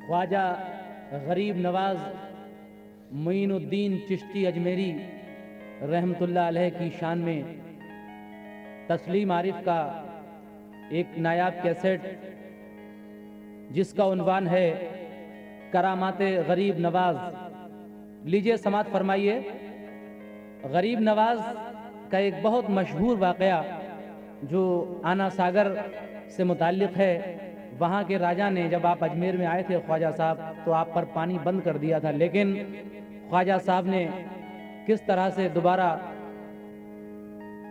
ख्वाजा गरीब नवाज मोइनुद्दीन चिश्ती अजमेरी रहमतुल्लाह अलैह की शान में तस्लीम आरिफ का एक नायाब कैसेट जिसका उन्वान है करामाते गरीब नवाज। लीजिए समात फरमाइए। गरीब नवाज का एक बहुत मशहूर वाक़या जो आना सागर से मुताल्लिक़ है। वहाँ के राजा ने जब आप अजमेर में आए थे ख्वाजा साहब, तो आप पर पानी बंद कर दिया था, लेकिन ख्वाजा साहब ने किस तरह से दोबारा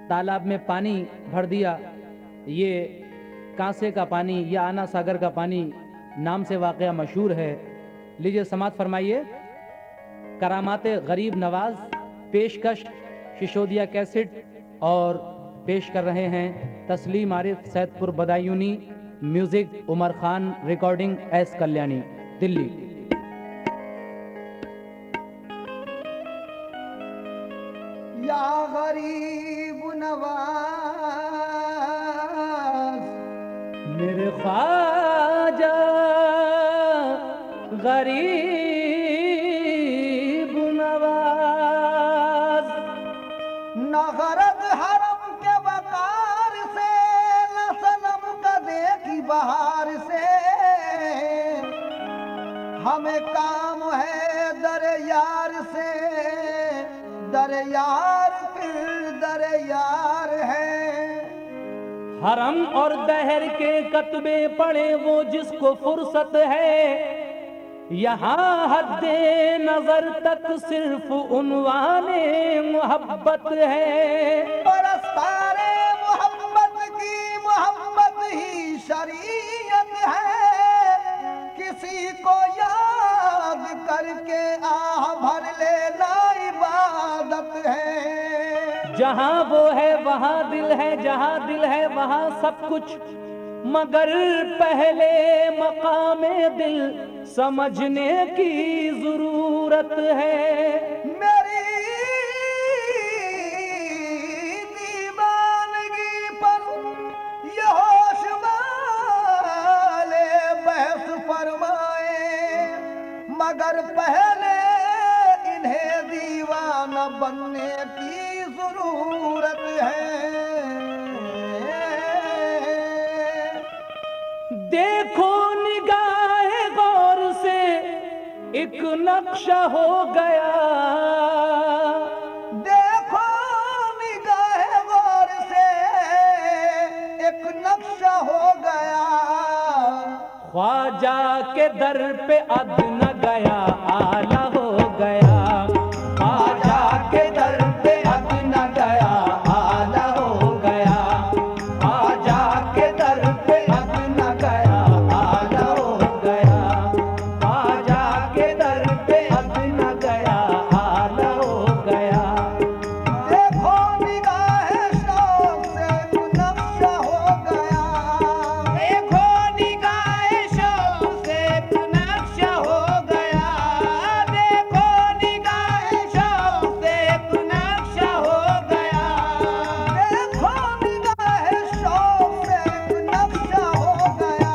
तालाब में पानी भर दिया, ये कांसे का पानी या आना सागर का पानी नाम से वाक़या मशहूर है। लीजिए समात फरमाइए। करामाते गरीब नवाज पेशकश शिशोदिया कैसेट और पेश कर रहे हैं Tasleem Arif Saidpur Badayuni, music Umar Khan, recording S Kalyani, Delhi. या गरीब नवाज मेरे ख्वाजा गरीब नवाज, न गरज हरम के वकार से, न सनम कदे की बहार से, हमें काम है दर यार से, दर यार फिर दर यार है। हरम और दहर के कतबे पढ़े वो जिसको फुर्सत है, यहाँ हद्दे नजर तक सिर्फ उन्वाने मोहब्बत है। परस्तारे मोहब्बत की मोहब्बत ही शरीयत है, किसी को याद करके आह भर लेना इबादत है। जहाँ वो है वहाँ दिल है, जहाँ दिल है वहाँ सब कुछ, मगर पहले मकामे दिल समझने की जरूरत है। मेरी दीवानगी पर ये होश वाले बहस फरमाए, मगर पहले इन्हें दीवाना बनने की जरूरत है। देखो निगाहे गौर से एक नक्शा हो गया, देखो निगाहे गौर से एक नक्शा हो गया। ख्वाजा के दर पे अद न गया आला हो गया, ख्वाजा के दर पे अद न गया आला हो गया, ख्वाजा के दर पे अद न गया आला हो गया, ख्वाजा के दर पे अद न गया आला हो गया। देखो निगाहे शौक से एक नक्शा हो गया, देखो निगाहे शौक से एक नक्शा हो गया, देखो निगाहे शौक से एक नक्शा हो गया, देखो निगाहे शौक से एक नक्शा हो गया।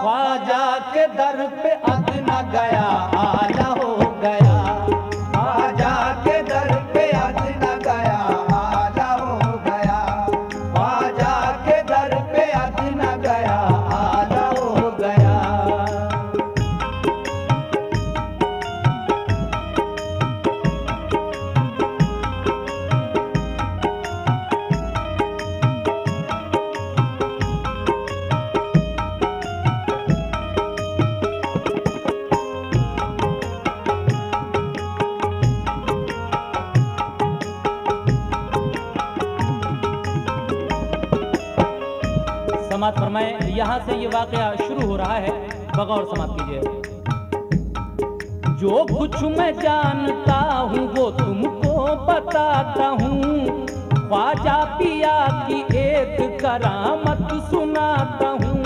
ख्वाजा के दर पे अद न गया आला हो गया, ख्वाजा के दर पे अद न गया आला हो गया, ख्वाजा के दर पे अद न गया आला हो गया। समात फरमाए। यहाँ से ये वाकया शुरू हो रहा है, बगौर समात कीजिए। जो कुछ मैं जानता हूँ वो तुमको बताता हूँ, ख्वाजा पिया की एक करामत सुनाता हूँ।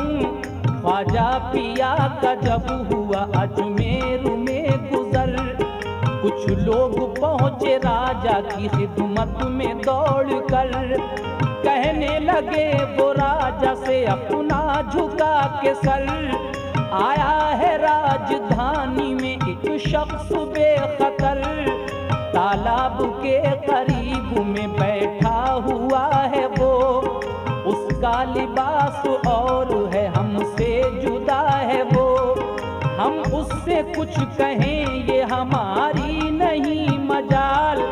ख्वाजा पिया का जब हुआ अजमेर में गुजर, कुछ लोग पहुँचे राजा की खिदमत में दौड़ कर, कहने लगे वो राजा से अपना झुका के सर, आया है राज राजधानी में एक शख्स बेखतर तालाब के करीब में बैठा हुआ है वो। उसका लिबास और है, हमसे जुदा है वो। हम उससे कुछ कहें ये हमारी नहीं मजाल।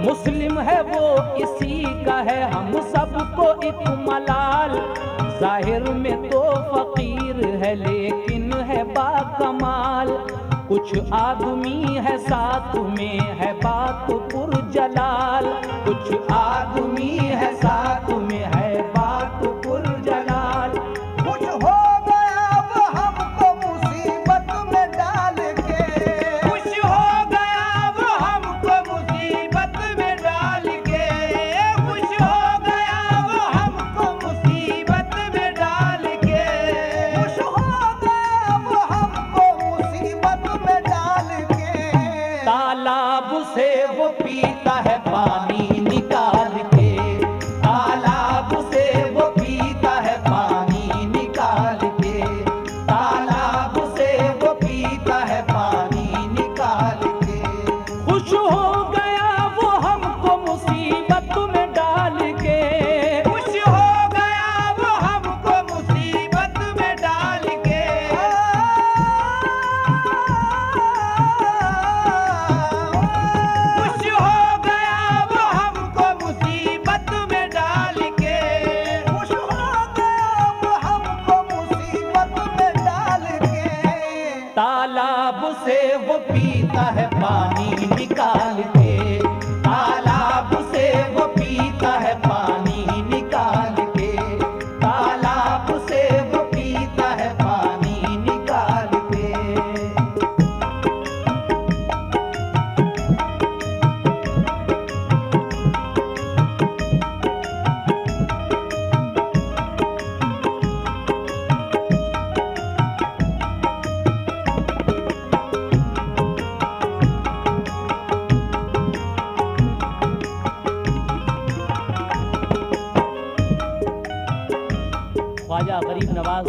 मुस्लिम है वो इसी का है, हम सबको एक मलाल। जाहिर में तो फकीर है लेकिन है बाकमाल। कुछ आदमी है साथ में है बात पुरजलाल। कुछ आदमी है साथ में है बात पुरजलाल। कुछ हो गया वो हमको मुसीबत में डाल के। खुश हो गया वो हमको मुसीबत में डाल के। खुश हो गया वो हमको मुसीबत में डाल के। खुश हो गया वो हमको मुसीबत में डाल के। तालाब से वो पीता है पानी निकाल के। तालाब से वो पीता है पानी निकाल के। तालाब से वो पीता है पानी निकाल के। खुश हो गया वो हमको मुसीबत में डाल के। खुश हो गया वो हमको मुसीबत में डाल के। खुश हो गया वो हमको मुसीबत में डाल के। खुश हो गया वो हमको मुसीबत में डाल के। तालाब से वो पीता है पानी निकाल के। तालाब से वो पीता है पानी निकाल के। तालाब से वो पीता है पानी निकाल के। ख्वाजा गरीब नवाज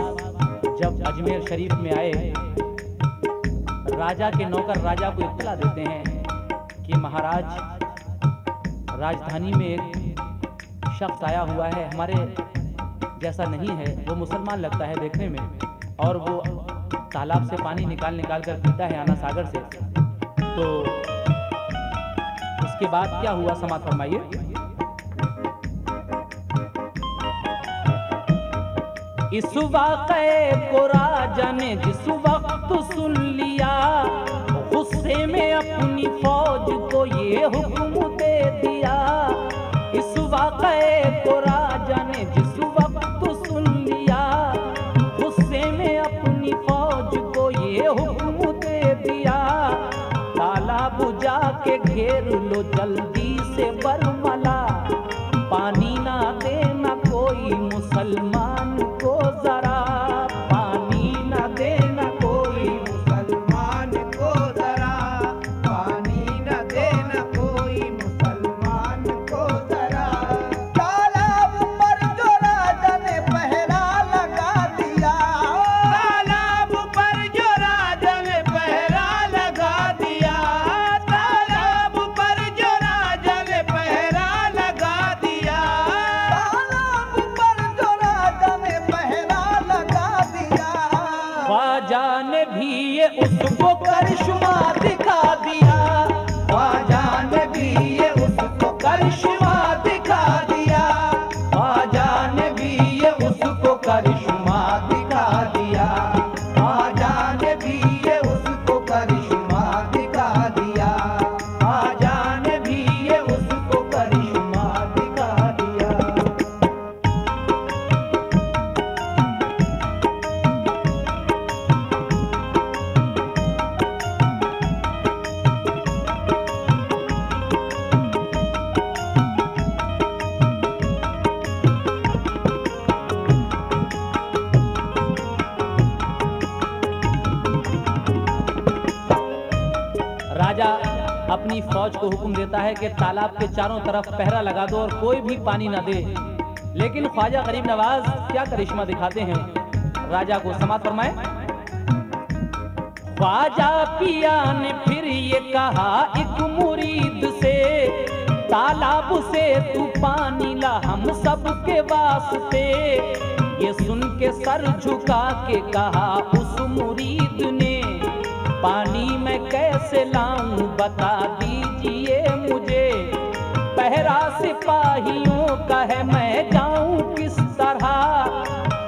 जब अजमेर शरीफ में आए, राजा के नौकर राजा को इत्तला देते हैं कि महाराज, राजधानी में एक शख्स आया हुआ है, हमारे जैसा नहीं है, वो मुसलमान लगता है देखने में, और वो तालाब से पानी निकाल निकाल कर पीता है आना सागर से। तो उसके बाद क्या हुआ, समाप्त फरमाइए। इस वाक़े को राजा ने जिस वक्त सुन लिया, गुस्से में अपनी फौज को ये हुक्म दे दिया। इस वाक़े को राजा ने जिस वक्त सुन लिया, गुस्से में अपनी फौज को ये हुक्म दे दिया। तालाब जाके घेर लो जल्दी से बरमला, पानी ना देना कोई मुसलमान को जरा, पानी ना देना कोई मुसलमान को जरा, पानी न देना कोई मुसलमान को जरा। तालाब पर जो राजा ने पहरा लगा दिया, तालाब पर जो राजा ने पहरा लगा दिया। तालाब पर जो राजा ने पहरा लगा दिया। तालाब पर जो राजा ने पहरा लगा दिया। ख्वाजा ने भी ये उसको करिश्मा दिखा दिया। ख्वाजा ने भी ये उसको करिश्मा दिखा दिया। ख्वाजा ने भी ये उसको करिश्मा दिखा दिया। ख्वाजा ने भी ये उसको करिश्मा दिखा दिया। ख्वाजा ने भी ये उसको करिश्मा दिखा दिया। राजा अपनी फौज को हुक्म देता है कि तालाब के चारों तरफ पहरा लगा दो और कोई भी पानी ना दे। लेकिन ख्वाजा गरीब नवाज क्या करिश्मा दिखाते हैं राजा को, समाप्त फरमाए। ख्वाजा पिया ने फिर ये कहा एक मुरीद से, तालाब से तू पानी ला हम सबके वास्ते। ये सुन के सर झुका के कहा उस मुरीद ने, पानी मैं कैसे लाऊं बता दीजिए मुझे। पहरा सिपाहियों का है मैं जाऊं किस तरह,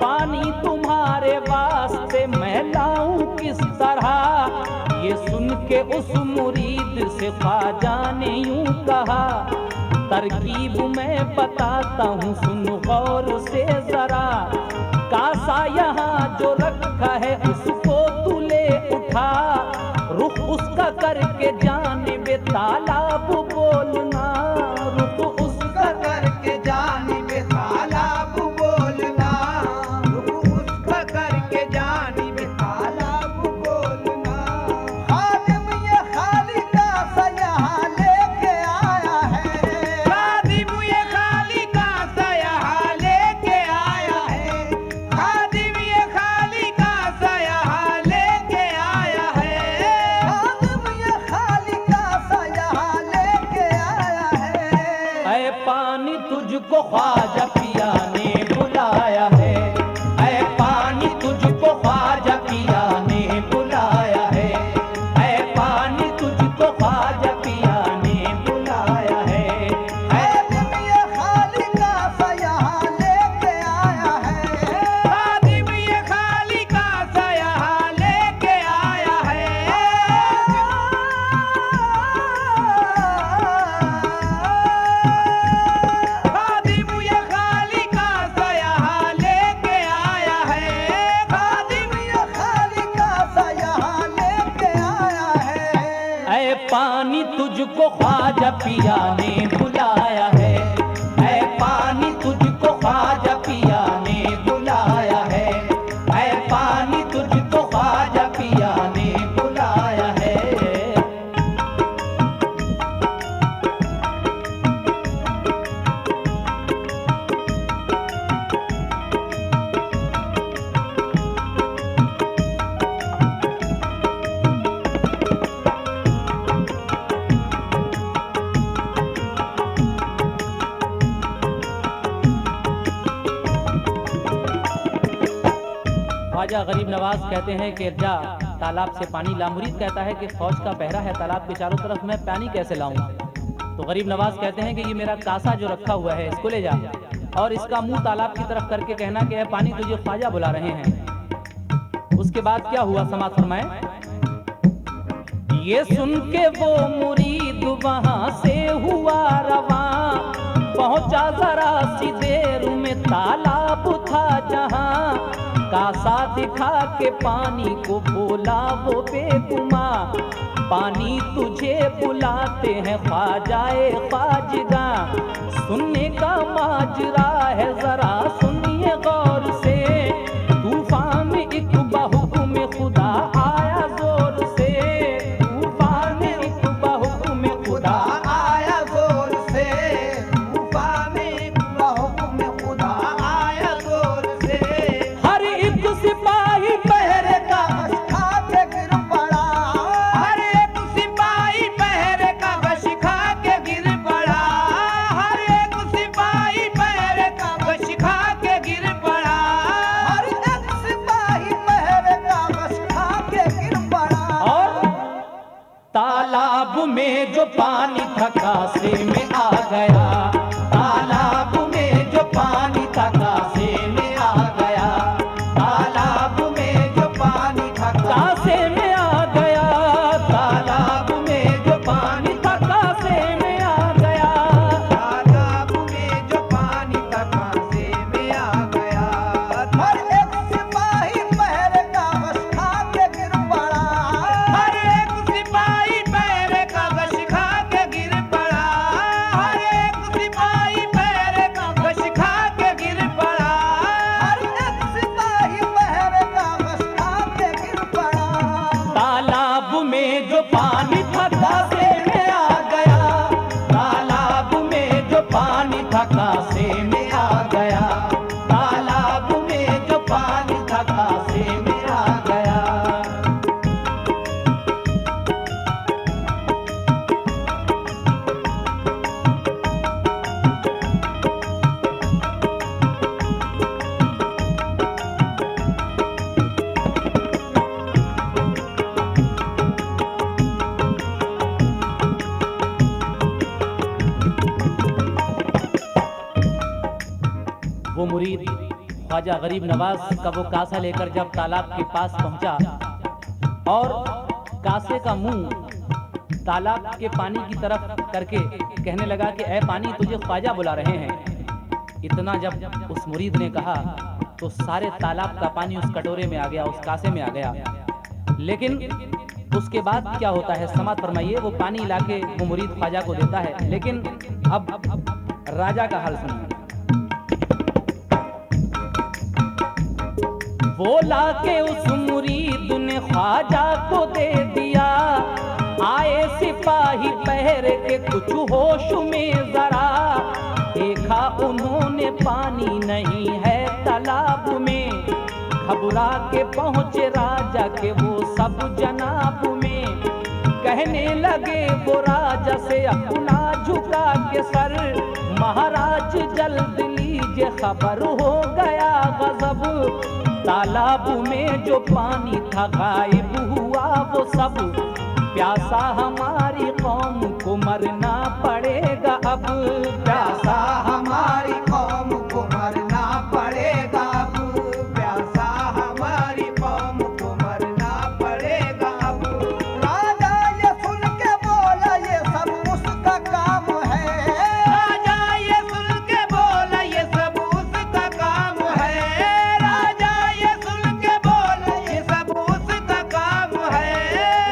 पानी तुम्हारे वास्ते मैं लाऊं किस तरह। ये सुन के उस मुरीद से ख्वाजा ने यूं कहा, तरकीब मैं बताता हूँ सुन गौर से जरा। कासा यहाँ जो रखा है उसको तू ले उठा, रुख उसका करके जानिबे तालाब बोलना, रुख उसका करके जानिबे तालाब बोलना, रुख उसका करके जानिबे तालाब बोलना। खादिम ये खाली कासा यहाँ लेके आया है, खादिम ये खाली कासा यहाँ लेके आया है, खादिम ये खाली कासा यहाँ लेके आया है, खादिम ये खाली कासा यहाँ लेके आया है। ऐ पानी तुझको ख्वाजा पिया ने बुलाया है, ऐ पानी तुझको ख्वाजा पिया ने बुलाया है, ऐ पानी तुझको ख्वाजा पिया ने बुलाया है। खादिम ये खाली कासा यहाँ लेके आया है, खादिम ये खाली कासा यहाँ लेके आया है, खादिम ये खाली कासा यहाँ लेके आया है, खादिम ये खाली कासा यहाँ लेके आया है। ऐ पानी तुझको ख्वाजा पिया ने बुलाया है, ऐ पानी तुझको ख्वाजा पिया ने बुलाया है, ऐ पानी तुझको ख्वाजा पिया ने बुलाया है। ख्वाजा गरीब नवाज कहते हैं कि जा तालाब से पानी ला। मुरीद कहता है कि फौज का पहरा है तालाब के चारों तरफ, मैं पानी कैसे लाऊं? तो गरीब नवाज कहते हैं कि ये मेरा कासा जो रखा हुआ है इसको ले जा और इसका मुंह तालाब की तरफ करके कहना कि पानी तुझे ख्वाजा बुला रहे हैं। उसके बाद क्या हुआ समाज फरमाए। ये सुन के वो मुरीद वहां से हुआ रवा, पहुंचा जरा सी देर में तालाब था जहां, कासा दिखा के पानी को बोला वो बेगुमा, पानी तुझे बुलाते हैं ख्वाजाए ख्वाजगा। सुनने का माजरा है जरा सुनिए गौर से, तूफान में एक बहुकुम खुदा आया जोर से, तूफान में एक बहुकुम खुदा आया जोर से, तूफान में बहुकुम खुदा आया जोर से। हर एक सिपाही पहरे का खा के गिर पड़ा, हर एक सिपाही पहरे का गश खा के गिर पड़ा, हर एक सिपाही पहरे का गश खा के गिर पड़ा, हर एक सिपाही पहरे का बस खा के गिर पड़ा। और तालाब में जो पानी था कासे में आ गया, तालाब में जो पानी था कासे में आ गया, तालाब में जो पानी था कासे में आ गया, तालाब में जो पानी था कासे में आ गया। तालाब में जो पानी था कांसे में आ गया, हर एक सिपाही पहरे का बस खा के गिर पड़ा, हर एक सिपाही पहरे का गश खा के गिर पड़ा, हर एक सिपाही पहरे का गश खा के गिर पड़ा, हर एक सिपाही पहरे का बस खा के गिर पड़ा। तालाब में जो पानी था कासे में आ गया, तालाब में जो पानी था कासे में आ गया, तालाब में जो पानी था कासे में आ गया। मुरीद ख्वाजा गरीब नवाज का वो कासा लेकर जब तालाब के पास पहुंचा और कासे का मुंह तालाब के पानी की तरफ करके कहने लगा कि ऐ पानी, तुझे ख्वाजा बुला रहे हैं। इतना जब उस मुरीद ने कहा तो सारे तालाब का पानी उस कटोरे में आ गया, उस कासे में आ गया। लेकिन उसके बाद क्या होता है समात फरमाइए। वो पानी लाके वो मुरीद ख्वाजा को देता है, लेकिन अब राजा का हाल सुनिए। वो लाके उस मुरीद ने ख्वाजा को दे दिया। आए सिपाही पहर के कुछ होश में जरा, देखा उन्होंने पानी नहीं है तालाब में। घबरा के पहुंचे राजा के वो सब जनाब में। कहने लगे वो राजा से अपना झुका के सर, महाराज जल्द लीजिए खबर हो गया गजब। तालाब में जो पानी था गायब हुआ वो सब। प्यासा हमारी कौम को मरना पड़ेगा अब। प्यासा हमारी कौम को मरना पड़ेगा अब। प्यासा हमारी कौम को मरना पड़ेगा अब। राजा ये सुन के बोला ये सब उसका काम है। राजा ये सुन के बोला ये सब उसका काम है। राजा ये सुन के बोला ये सब उसका काम है।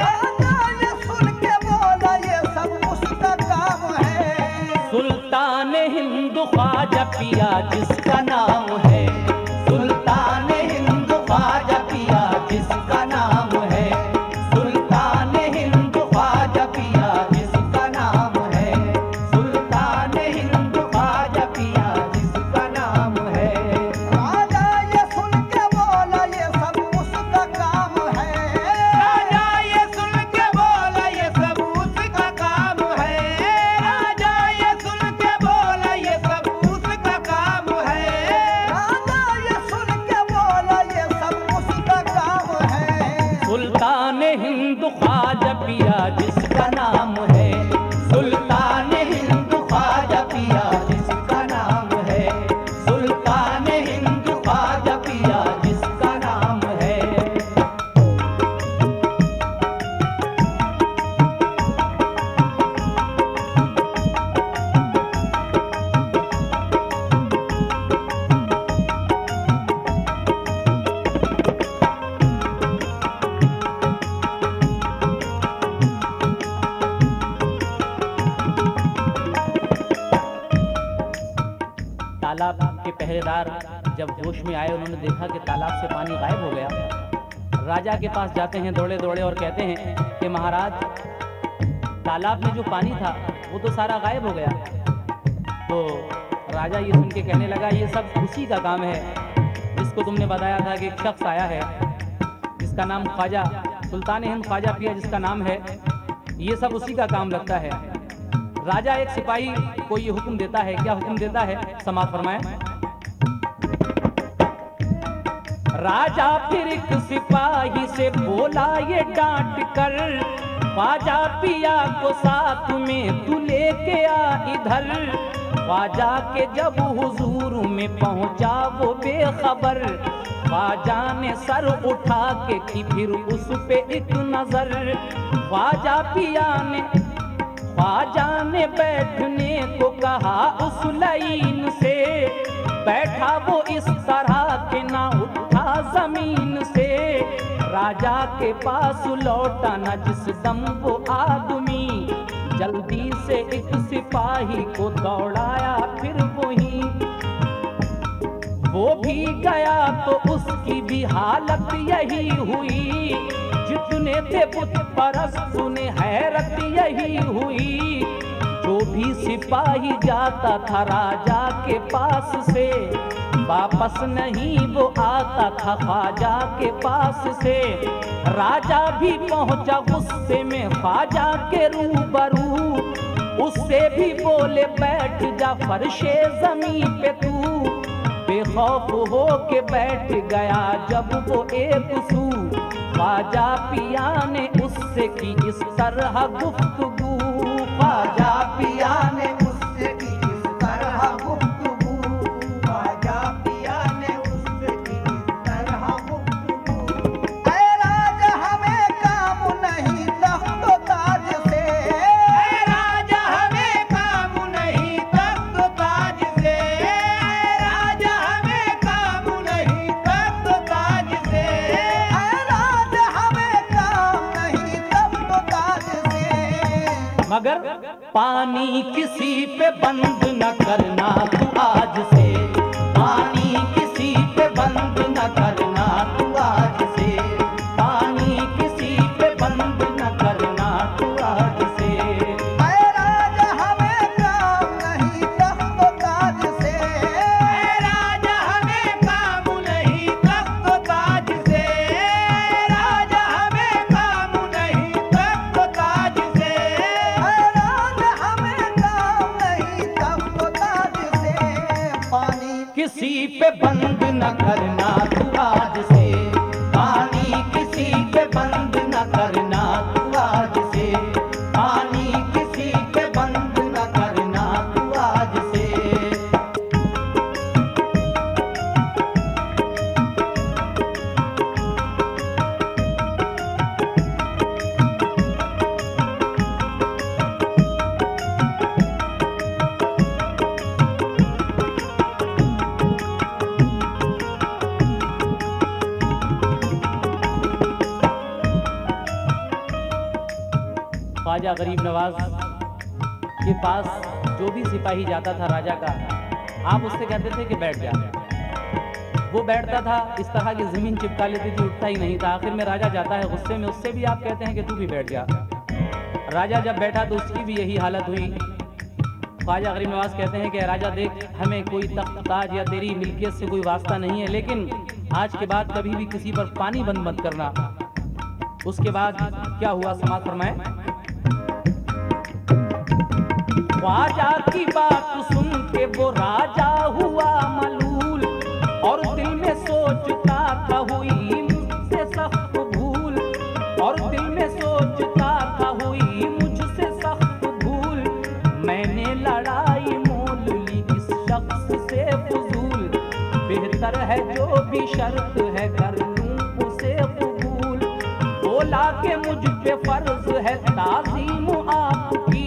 राजा ये सुन के बोला ये सब उसका काम है। सुल्तान हिंद ख्वाजा पिया जिसका नाम है। सुल्तान हिंद ख्वाजा पिया जिसका नाम है। सुल्तान हिंद ख्वाजा पिया जिसका नाम है। सुल्तान हिंद ख्वाजा पिया जिसका नाम है। राजा ये सुन के बोला ये सब उसका काम है। राजा ये सुन के बोला ये सब उसका काम है। राजा ये सुन के बोला ये सब उसका काम है। राजा ये सुन के बोला ये सब उसका काम है। सुल्तान हिंद ख्वाजा पिया जिसका नाम है। सुल्तान हिंद ख्वाजा पिया जिसका नाम है। सुल्तान हिंद ख्वाजा पिया जिसका नाम है। तालाब के पहरेदार जब होश में आए, उन्होंने देखा कि तालाब से पानी गायब हो गया। राजा के पास जाते हैं दौड़े दौड़े और कहते हैं कि महाराज, तालाब में जो पानी था वो तो सारा गायब हो गया। तो राजा ये सुन के कहने लगा, ये सब उसी का काम है जिसको तुमने बताया था कि एक शख्स आया है जिसका नाम ख्वाजा, सुल्तान हिंद ख्वाजा पिया जिसका नाम है। ये सब उसी का काम लगता है। राजा एक सिपाही को ये हुक्म देता है। क्या हुक्म देता है समाप्त फरमाएं। राजा फिर एक सिपाही से बोला ये डांट कर, ख्वाजा पिया को साथ में तू लेके आ इधर। ख्वाजा के जब हुजूर में पहुंचा वो बेखबर, ख्वाजा ने सर उठा के की फिर उस पे एक नजर। ख्वाजा ने बैठने को कहा उस लाइन से, बैठा वो इस तरह के ना उठा जमीन से। राजा के पास लौटा न जिस दम वो आदमी, जल्दी से एक सिपाही को दौड़ाया फिर वही। वो भी गया तो उसकी भी हालत यही हुई, जितने थे बुत परस्त उन्हें हैरत यही हुई। जो भी सिपाही जाता था राजा के पास से, वापस नहीं वो आता था ख्वाजा के पास से। राजा भी पहुंचा गुस्से में ख्वाजा के रूबरू, उससे भी बोले बैठ जा फर्शे जमीन पे तू। बेखौफ हो के बैठ गया जब वो एक सू, ख्वाजा पिया ने उससे की इस तरह गुफ्तगू। ख्वाजा पिया ने उससे की इस तरह गुफ्तगू। ख्वाजा पिया मगर पानी किसी पे बंद न करना तू आज से, पानी किसी पे बंद न करना तू आज से, पानी किसी पे बंद न करना तू आज से। ऐ राजा हमें काम नहीं तख्त ताज से, ऐ राजा हमें काम नहीं तख्त ताज से, राजा हमें काम नहीं तख्त ताज से, ऐ राजा हमें काम नहीं तख्त ताज से। पानी किसी पे बंद न करना तू आज से, पानी किसी पे बंद न करना तू आज से, पानी किसी पे बंद न करना तू आज से। ख्वाजा गरीब नवाज के पास जो भी सिपाही जाता था राजा का, आप उससे कहते थे कि बैठ जा। वो बैठता था, इस तरह की जमीन चिपका लेती थी, उठता ही नहीं था। आखिर में राजा जाता है गुस्से में, उससे भी आप कहते हैं कि तू भी बैठ जा। राजा जब बैठा तो उसकी भी यही हालत हुई। ख्वाजा गरीब नवाज कहते हैं कि राजा देख, हमें कोई तख्त ताज या तेरी मिल्कियत से कोई वास्ता नहीं है, लेकिन आज के बाद कभी भी किसी पर पानी बंद मत करना। उसके बाद क्या हुआ, समाज फरमाए। ख्वाजा की बात सुन के वो राजा हुआ मलूल, और दिल में सोचता था हुई मुझसे सख्त भूल, और दिल में सोचता था हुई मुझसे सख्त भूल। मैंने लड़ाई मोल ली इस शख्स से फजूल, बेहतर है जो भी शर्त है कर लूं उसे कबूल। बोला के मुझ पे फर्ज है ताज़ीम आपकी,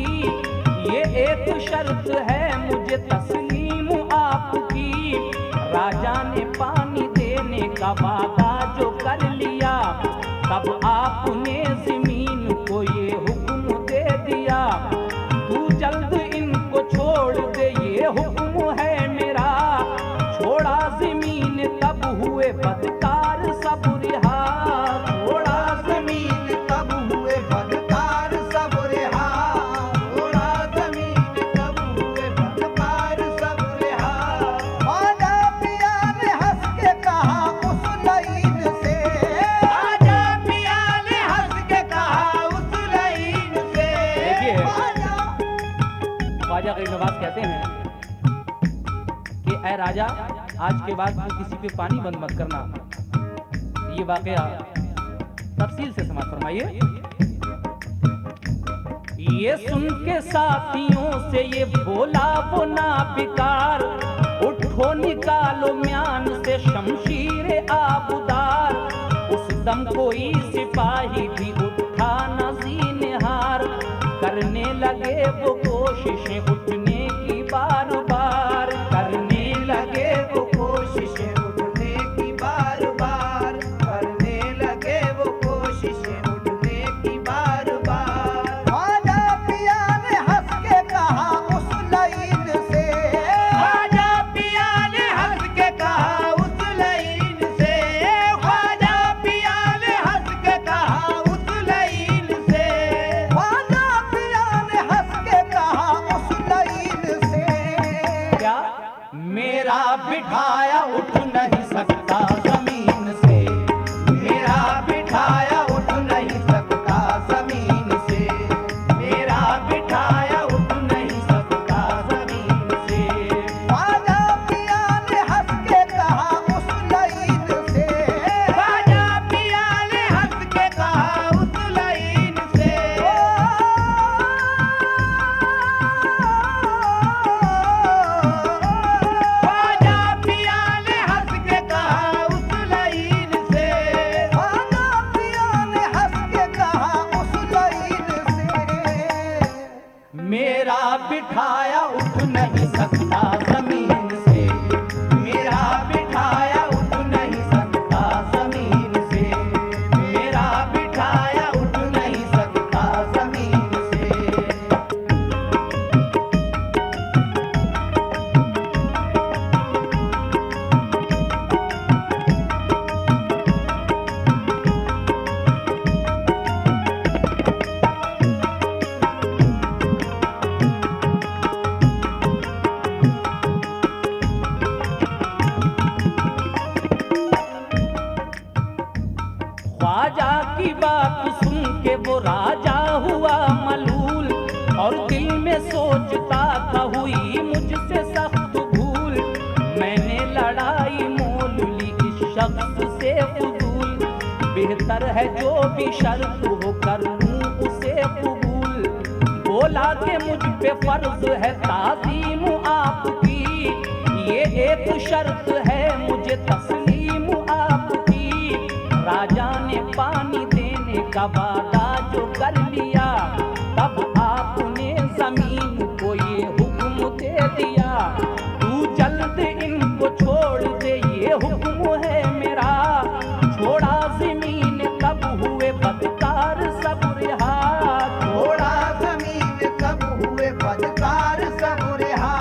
ये एक शर्त है मुझे तस्लीम आपकी। राजा ने पानी देने का वादा जो कर लिया, तब आपने जमीन को ये हुक्म दे दिया, तू जल्द इनको छोड़ दे ये हुक्म है मेरा। छोड़ा जमीन तब हुए बदकार सब रिहा, छोड़ा जमीन तब हुए बदकार सब रिहा, छोड़ा जमीन तब हुए बदकार सब रिहा। ख्वाजा पिया ने हंस के कहा उस लईन से, राजा पिया ने हंस के कहा उस लाइन से। देखिए ख्वाजा ख्वाजा गरीब नवाज कहते हैं कि ऐ राजा, आज के बाद तू किसी पे पानी बंद मत करना। ये वाकया तफसील से समाज फरमाइए। ये सुन के साथियों से ये बोला वो ना बेकार, उठो निकालो म्यान से शमशीर आबुदार। उस दम कोई सिपाही भी उठा न ज़ीनहार, करने लगे वो कोशिशें उठने की बार बार, करने लगे वो कोशिशें उठने की बार बार, करने लगे वो कोशिशें उठने की बार बार। ख्वाजा पिया ने हंस के कहा उस लईन से, ख्वाजा पिया ने हंस के कहा उस लाइन से, ख्वाजा पिया ने हंस के कहा उस लाइन से। ख्वाजा पिया ने हंस के कहा उस लईन से। क्या मेरा बिठाया उठ नहीं सकता जमीन से, मेरा बिठाया उठ नहीं सकता जमीन से, मेरा बिठाया उठ नहीं सकता जमीन से। ख्वाजा पिया ने हंस के कहा उस लईन से, ख्वाजा पिया ने हंस के कहा उस लाइन से। ख्वाजा पिया ने हंस के कहा उस लाइन से। ख्वाजा पिया ने हंस के कहा उस लईन से। मेरा बिठाया उठ नहीं सकता जमीन से, मेरा बिठाया उठ नहीं सकता जमीन से, मेरा बिठाया उठ नहीं सकता जमीन से। राजा हुआ मलूल और दिल में सोचता था हुई मुझसे सख्त भूल। मैंने लड़ाई मोल ली इस शख्स से फजूल। बेहतर है जो भी शर्त हो कर लूं उसे कबूल। बोला कि मुझ पे फर्ज है ताज़ीम आपकी, ये एक शर्त है मुझे तस्लीम आपकी। राजा ने पानी देने का वादा जो कर लिया, तब आपने जमीन को ये हुक्म दे दिया, तू जल्द इनको छोड़ दे ये हुक्म है मेरा। छोड़ा जमीन तब हुए बदकार सब रिहा, थोड़ा जमीन तब हुए बदकार सब रिहा।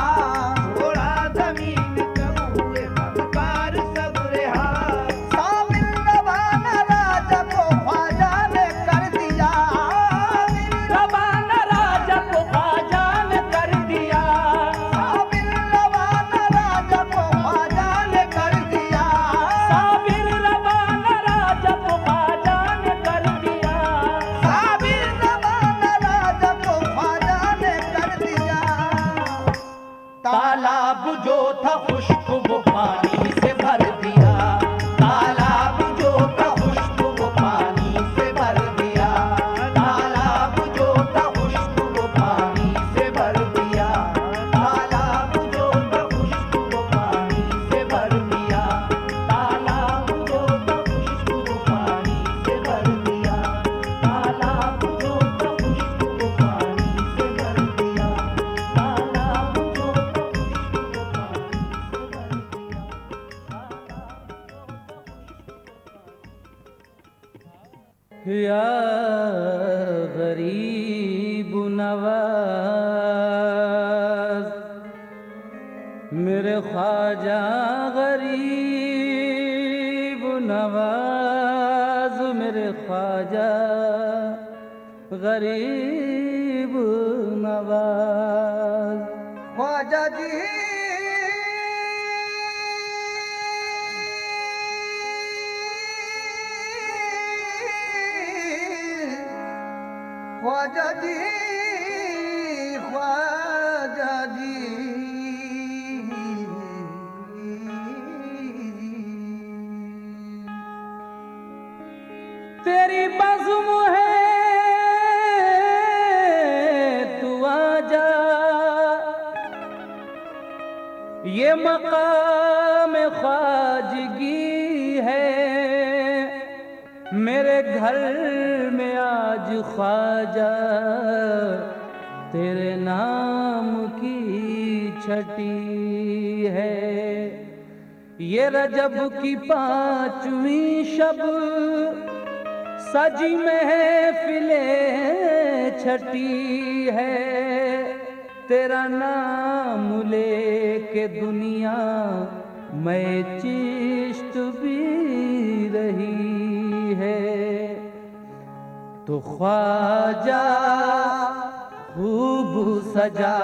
थोड़ा जमीन कब हुए बदकार सब रिहा। शामिल रवाना राजा को ख्वाजा ने कर दिया। रवाना राजा को ख्वाजा ने कर दिया। शामिल रवाना राजा को ख्वाजा ने कर दिया। साबिर रवाना राजा को ख्वाजा ने कर दिया। शामिल रवाना राजा को ख्वाजा ने कर दिया। तालाब जो था खुश्क वो पानी से भर दिया। तालाब जो था खुश्क वो पानी से भर दिया। तालाब जो था खुश्क वो पानी से भर दिया। तालाब जो था खुश्क वो पानी से भर दिया। तालाब जो था खुश्क वो पानी से भर दिया। तालाब जो था खुश्क वो पानी से भर दिया। तालाब जो था खुश्क वो पानी या गरीब नवाज मेरे ख्वाजा, गरीब नवाज मेरे ख्वाजा, गरीब नवाज। ख्वाजा जी ख्वाजा जी ख्वाजा जी तेरी बज़्म है तू आजा, ये मकाम ख्वाजगी है। मेरे घर में आज ख्वाजा तेरे नाम की छठी है। ये रजब की 5वीं शब सजी महफिले छठी है। तेरा नाम लेके दुनिया मैं चिश्त भी रही है। तो ख्वाजा खूब सजा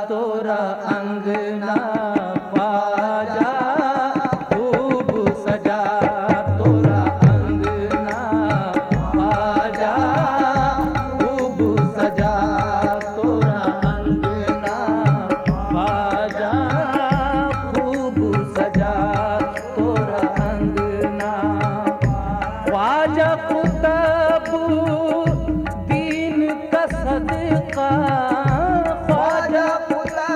तोरा अंगना, ख्वाजा खूब सजा तोरा अंगना, ख्वाजा खूब सजा तोरा अंगना, ख्वाजा खूब सजा तोरा अंगना। ख्वाजा कुतुबुद्दीन का सदका, ख्वाजा ख्वाजा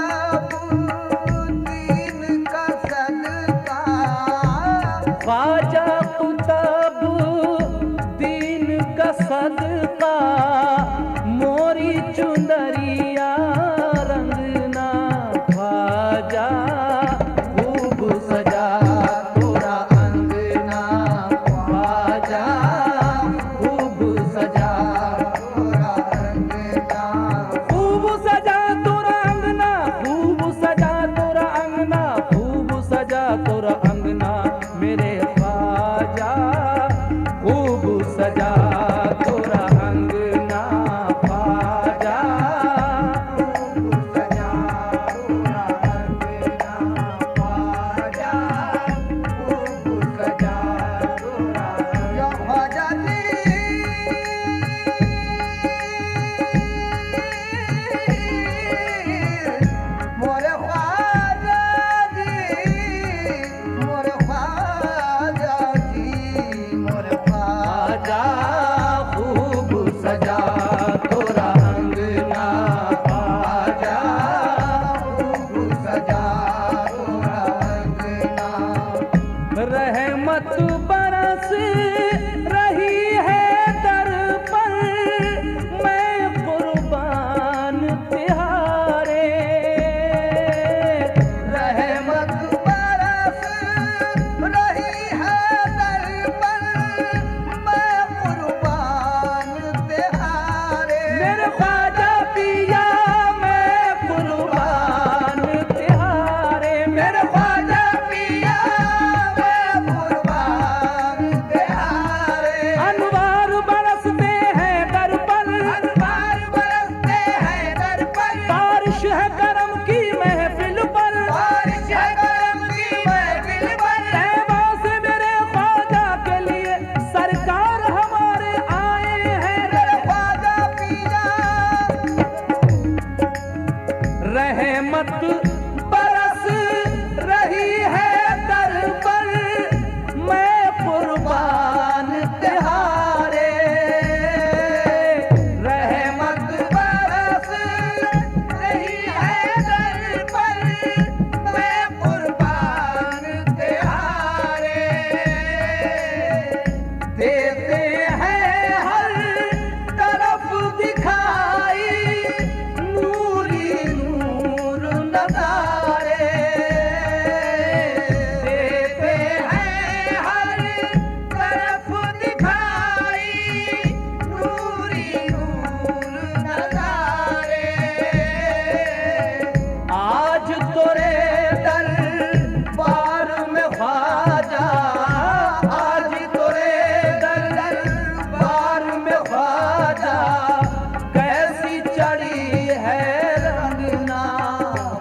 ख्वाजा कैसी चढ़ी है रंगना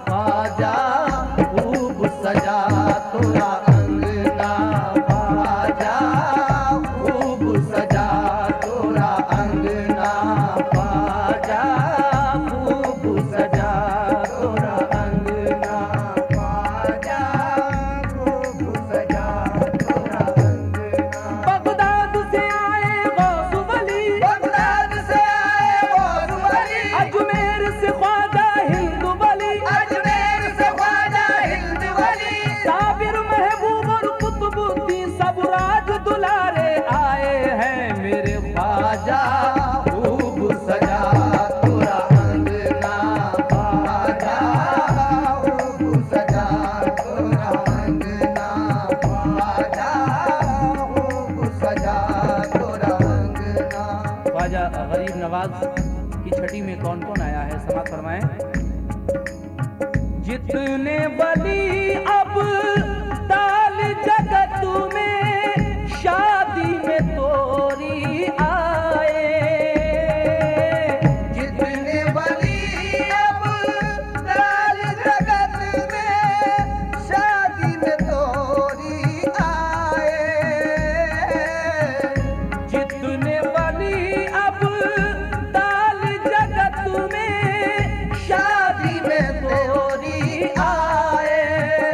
ख्वाजा खूब सजा तोरा अंगना ख्वाजा खूब सजा तोरा अंगना ख्वाजा खूब सजा तोरा अंगना ख्वाजा खूब सजा तोरा अंगना। बगदाद से आए गौस वली, बगदाद से आए गौस वली, अजमेर से ख्वाजा हिंद वली, अजमेर से ख्वाजा हिंद वली, साबिर महबूब और कुतुबुद्दीन सब राज दुलारे आए हैं मेरे ख्वाजा खूब सजा तोरा अंगना ख्वाजा खूब सजा तोरा अंगना ख्वाजा खूब सजा तोरा अंगना। ख्वाजा गरीब नवाज की छठी में कौन कौन आया है, समाप्त फरमाएं। जितने वली अब ताल जगत में शादी में तोरी आए, जितने वली अब लाल जगत में शादी में तोरी आए, जितने वली अब ताल जगत में शादी में तोरी आए।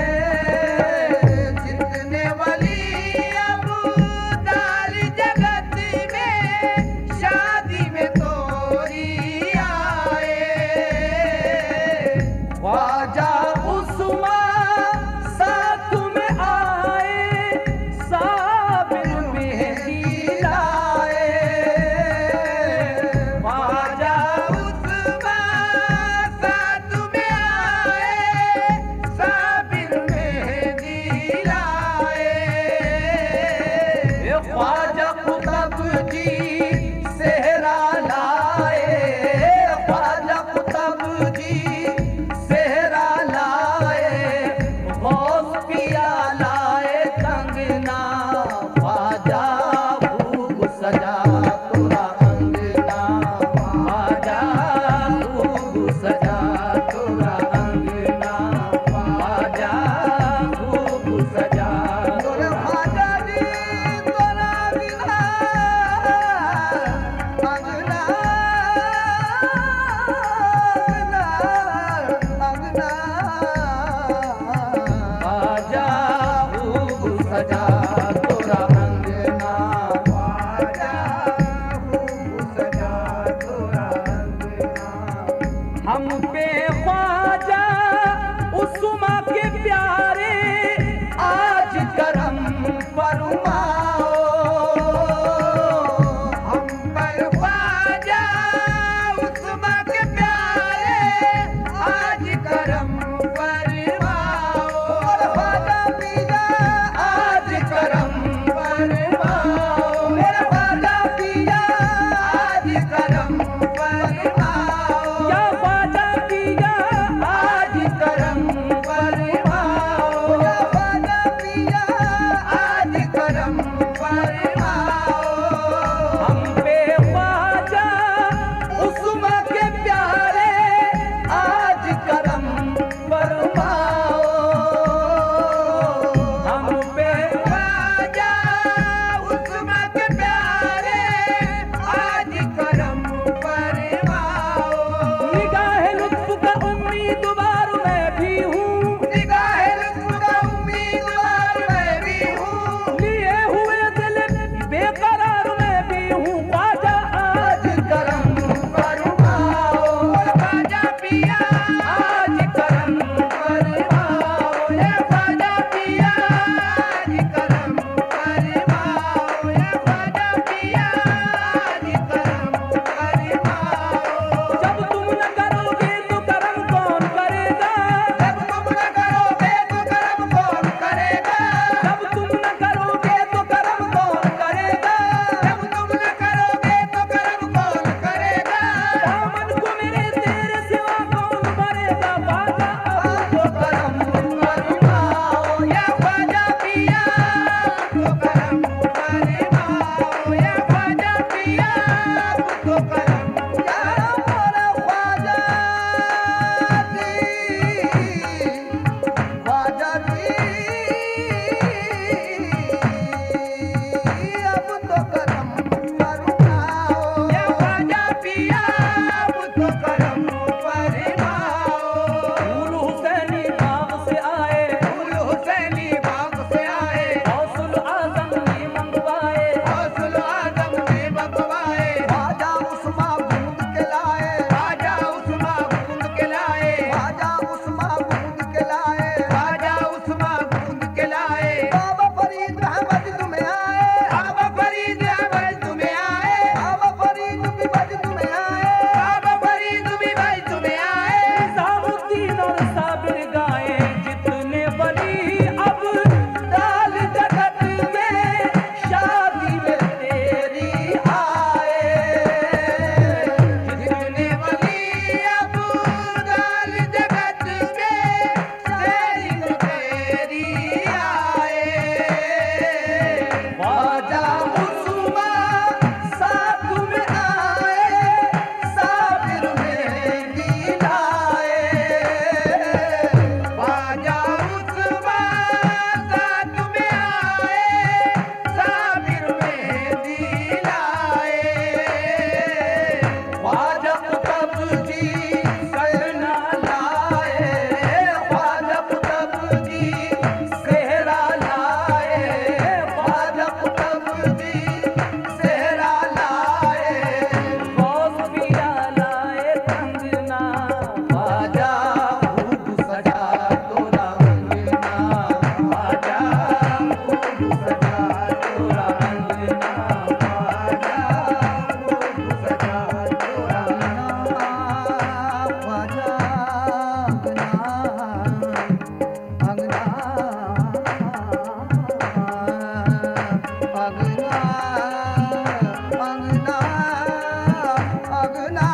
अंगना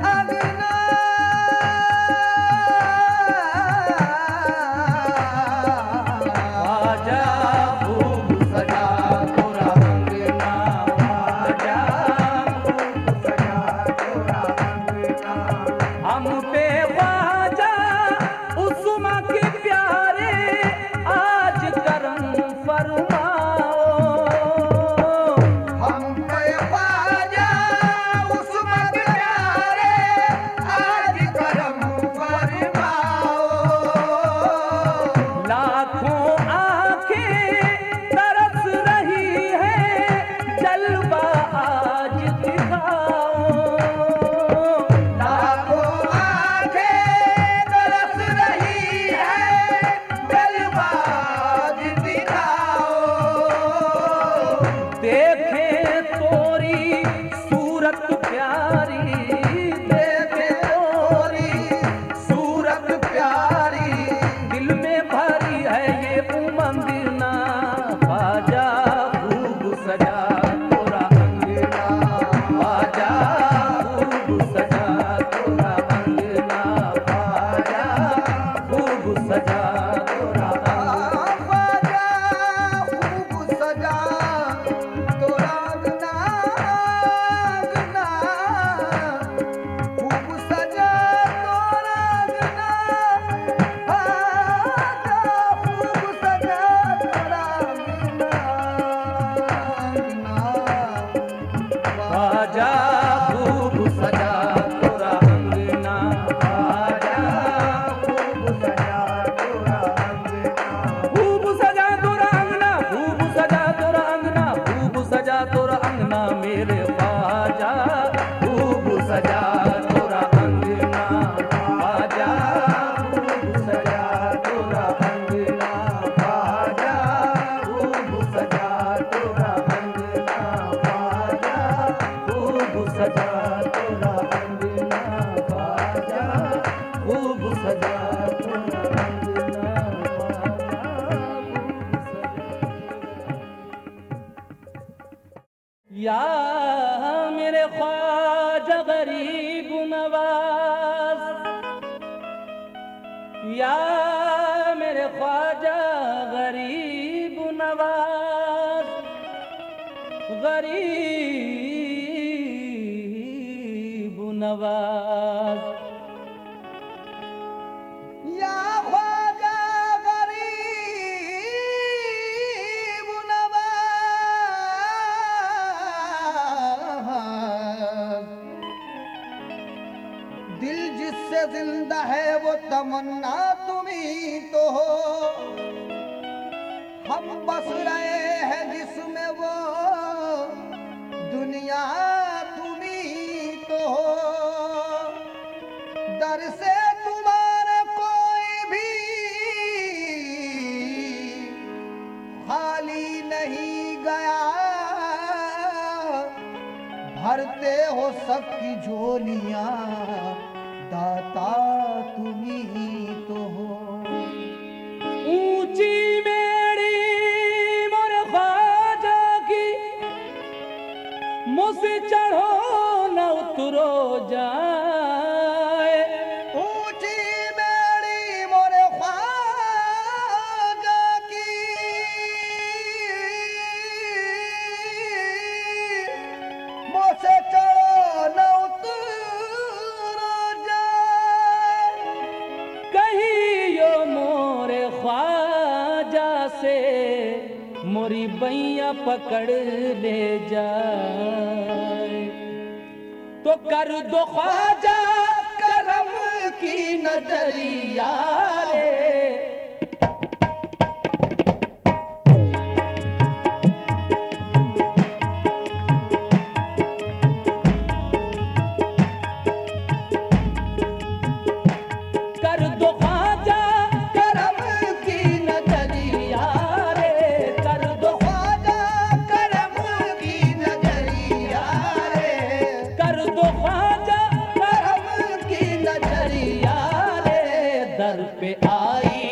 अंगना ख्वाजा खूब सजा तोरा अंगना, ख्वाजा खूब सजा तोरा अंगना। हम पे ख्वाजा उस्मा के प्यारे आज करम फरमाओ। हम पे ख्वाजा उस्मा के प्यारे आज करम फरमाओ। लाखों आंखें तरस रही है, जलवा आज दिखाओ। लाखों आंखें तरस रही है, जलवा आज दिखाओ। देखे तोरी सूरत प्यारी, देखे तोरी सूरत प्यारी दिल में भरी है ये उमंग ना। ख्वाजा खूब सजा तोरा अंगना, ख्वाजा खूब सजा तोरा अंगना, ख्वाजा खूब सजा तोरा अंगना। ख्वाजा खूब सजा तोरा अंगना अंगना खूब सजा तोरा अंगना ख्वाजा खूब सजा तोरा अंगना अंगना ख्वाजा खूब सजा तोरा अंगना, ख्वाजा खूब सजा तोरा अंगना। खूब सजा तोरा अंगना, खूब सजा तोरा अंगना, खूब सजा तोरा अंगना मेरे ख्वाजा। खूब सजा तोरा अंगना, ख्वाजा खूब सजा तोरा अंगना, ख्वाजा खूब सजा तोरा अंगना, ख्वाजा खूब सजा तोरा अंगना, ख्वाजा खूब सजा तोरा अंगना, या मेरे ख्वाजा गरीब नवाज, या मेरे ख्वाजा गरीब नवाज, गरीब नवाज। या ख्वाजा गरीब नवाज, दिल जिससे जिंदा है वो तमन्ना तुम्ही तो हो। हम बस रहे हैं जिसमें वो दुनिया तुम्ही तो हो। दर से तुम्हारे कोई भी खाली नहीं गया, भरते हो सबकी झोलियां दाता तुम्ही तो हो। ऊंची मेरी मोरे ख्वाजा की, मुझसे चढ़ो न उतरो जाए। ऊंची मेरी मोरे ख्वाजा की, मुझसे चढ़ो न उतरो जाए। कहियो मोरे ख्वाजा से मोरी बैया पकड़ ले जाए। तो कर दो ख्वाजा करम की नजरिया रे। कर दो ख्वाजा करम की नजरिया रे, कर दो ख्वाजा करम की नजरिया रे, कर दो ख्वाजा करम की नजरिया रे। दर पे आई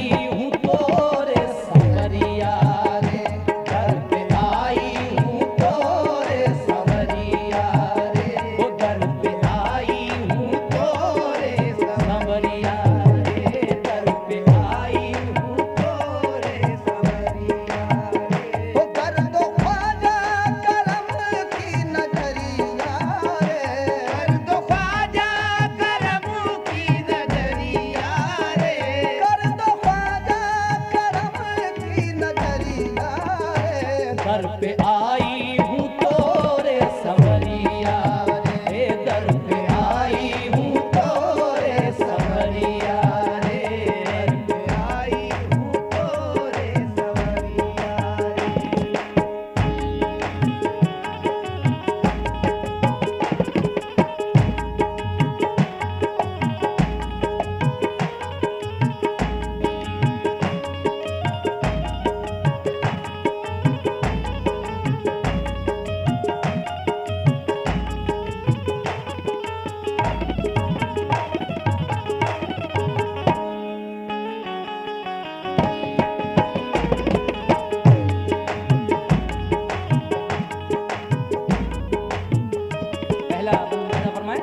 पहला महीना फरमाए,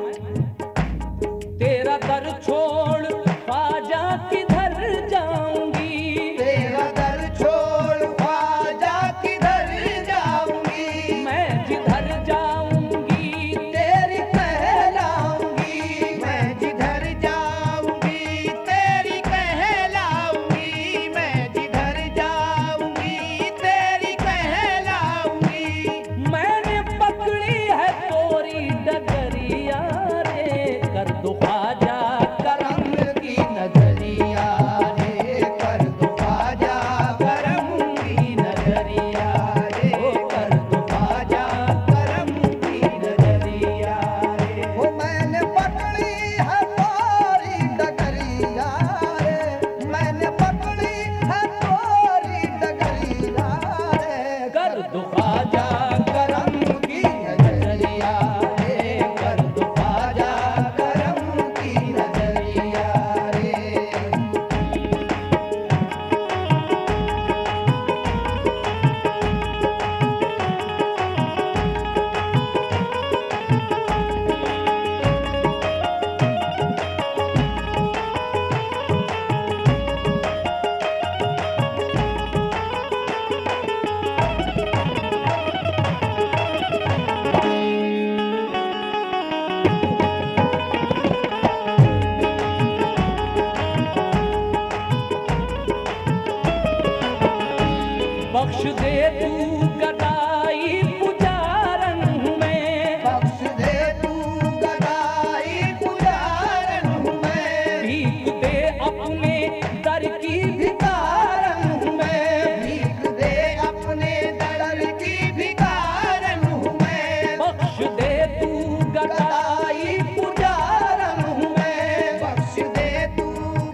तेरा दर छोड़ ख्वाजा किधर जाऊंगी, तेरा दर छोड़ ख्वाजा किधर जाऊंगी, मैं जिधर जाऊंगी तेरी कहलाऊंगी, मैं जिधर जाऊंगी तेरी कहलाऊंगी, मैं जिधर जाऊंगी तेरी कहलाऊंगी। मैंने पकड़ी है तोरी डगरिया रे, कर दो ख्वाजा करम की नजरिया रे, कर दो ख्वाजा करम की नजरिया रे, ओ कर दो ख्वाजा करम की नजरिया रे। वो मैंने पकड़ी है तोरी डगरिया रे, मैंने पकड़ी है तोरी डगरिया रे, कर दो ख्वाजा करम की नजरिया रे, कर दो ख्वाजा करम की नजरिया रे। बख्श दे तू गदाई पुजारन हूँ मैं, बख्श दे तू गदाई पुजारन हूँ मैं, भीख दे अपने दर की भिखारन हूँ मैं, भीख दे अपने दर की भिखारन हूँ मैं, बख्श दे तू गदाई पुजारन हूँ मैं, बख्श दे तू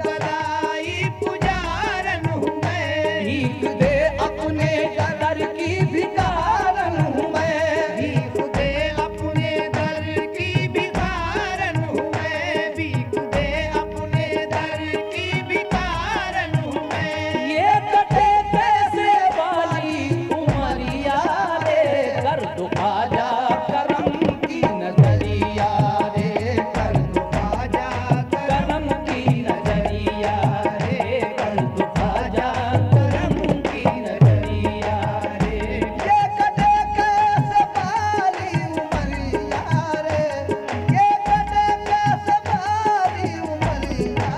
गदाई पुजारन हूँ मैं, भीख दे अपने दर की भिखारन हूँ मैं, भीख दे अपने दर की भिखारन हूँ मैं, भीख दे अपने दर की भिखारन हूँ मैं। ये कटे कैसे वाली उमरिया रे, कर दो ख्वाजा करम की नजरिया रे, कर दो ख्वाजा करम की नजरिया रे, कर दो ख्वाजा करम की नजरिया रे। ये कटे कैसे बाली उमरिया रे, ये कटे कैसे बाली उमरिया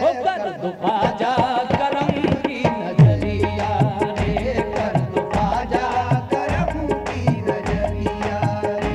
ओ रे, कर दो ख्वाजा करम की नजरिया रे, कर दो ख्वाजा करम की नजरिया रे।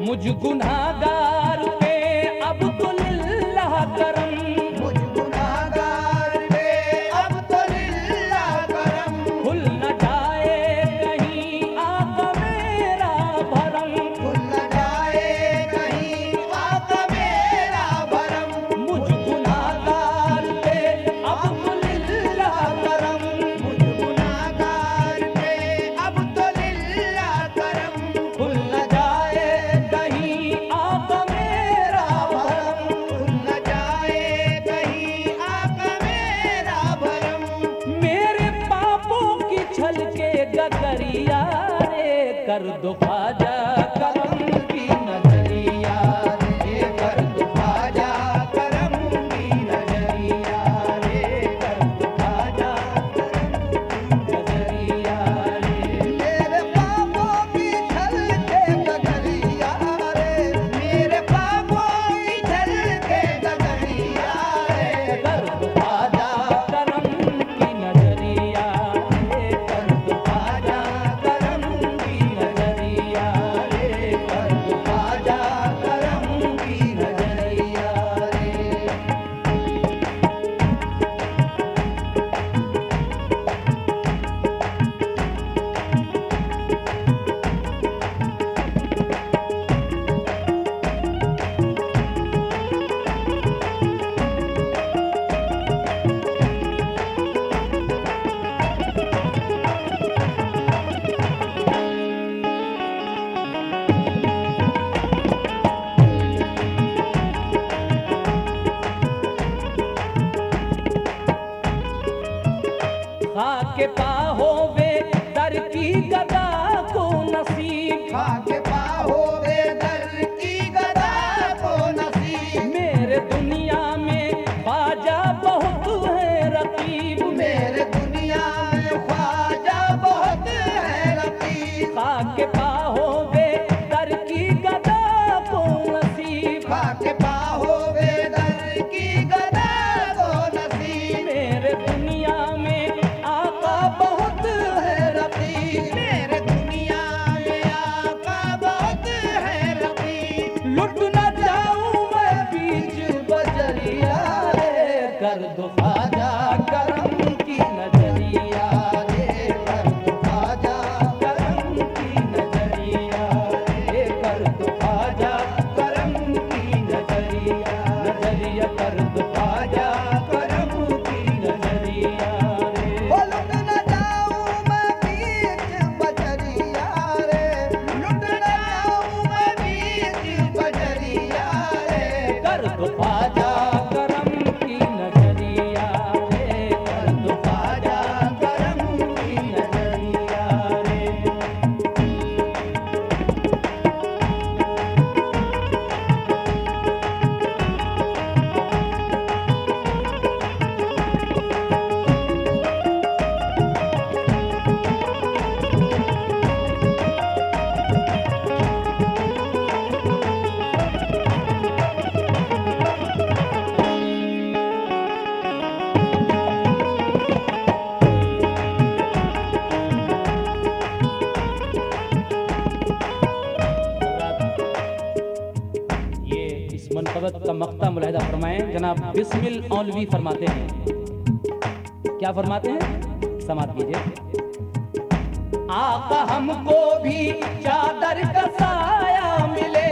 मुझ गुनाहगार पे अब तो लिल्लाह करम, मुझ गुनाहगार पे अब तो लिल्लाह करम, खुल न जाए कहीं आका मेरा भरम, खुल न जाए कहीं आका मेरा भरम, मुझ गुनाहगार पे अब तो लिल्लाह करम, मुझ गुनाहगार पे अब तो लिल्लाह करम, खुल न जाए कहीं आका मेरा भरम, खुल न जाए कहीं आका मेरा भरम। मेरे पापों की छलके गगरिया रे, कर दो ख्वाजा करम की नजरिया रे, कर दो ख्वाजा करम की नजरिया रे, कर दो ख्वाजा करम की नजरिया रे। मेरे पापों की छलके गगरिया रे, मेरे पापों की छलके गगरिया रे, कर दो ख्वाजा करम की नजरिया रे, कर दो ख्वाजा करम की नजरिया रे, के पाहो बे दर की गदा को नसीब, के पाहो बेदर की गदा को नसीब, मेरे दुनिया में आका बहुत है रकीब, मेरे दुनिया में आका बहुत है रकीब, लुट न जाऊं मैं बीच बजरिया रे, कर दो ख्वाजा करम की नजरिया रे, कर दो ख्वाजा करम की नजरिया रे, कर दो ख्वाजा करम की नजरिया, नजरिया कर दो ख्वाजा करम की नजरिया रे। लुट न जाऊं मैं बीच बजरिया रे, लुट न जाऊं मैं बीच बजरिया रे, कर दो ख्वाजा करम की नजरिया रे, कर दो ख्वाजा करम की नजरिया रे। ये इस मनकबत का मक्ता मुलाहिदा फरमाएं। जनाब बिस्मिल औलवी फरमाते हैं, क्या फरमाते हैं, समात कीजिए। आका हमको भी चादर का साया मिले,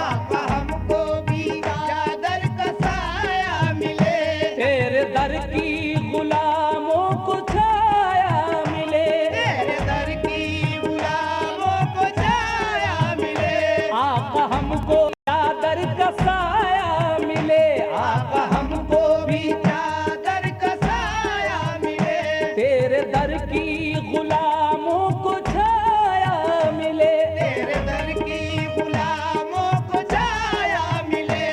आका हमको भी चादर का साया मिले, तेरे दर की गुलामों को छाया मिले, तेरे दर की गुलामों को छाया मिले, आका हमको चादर का साया मिले, आका हमको भी चादर का साया मिले, तेरे दर की गुलामों को छाया मिले, तेरे दर की गुलामों को छाया मिले,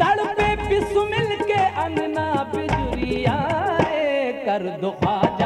तड़पे बिस्मिल के अंगना बिजुरिया रे, कर दो ख्वाजा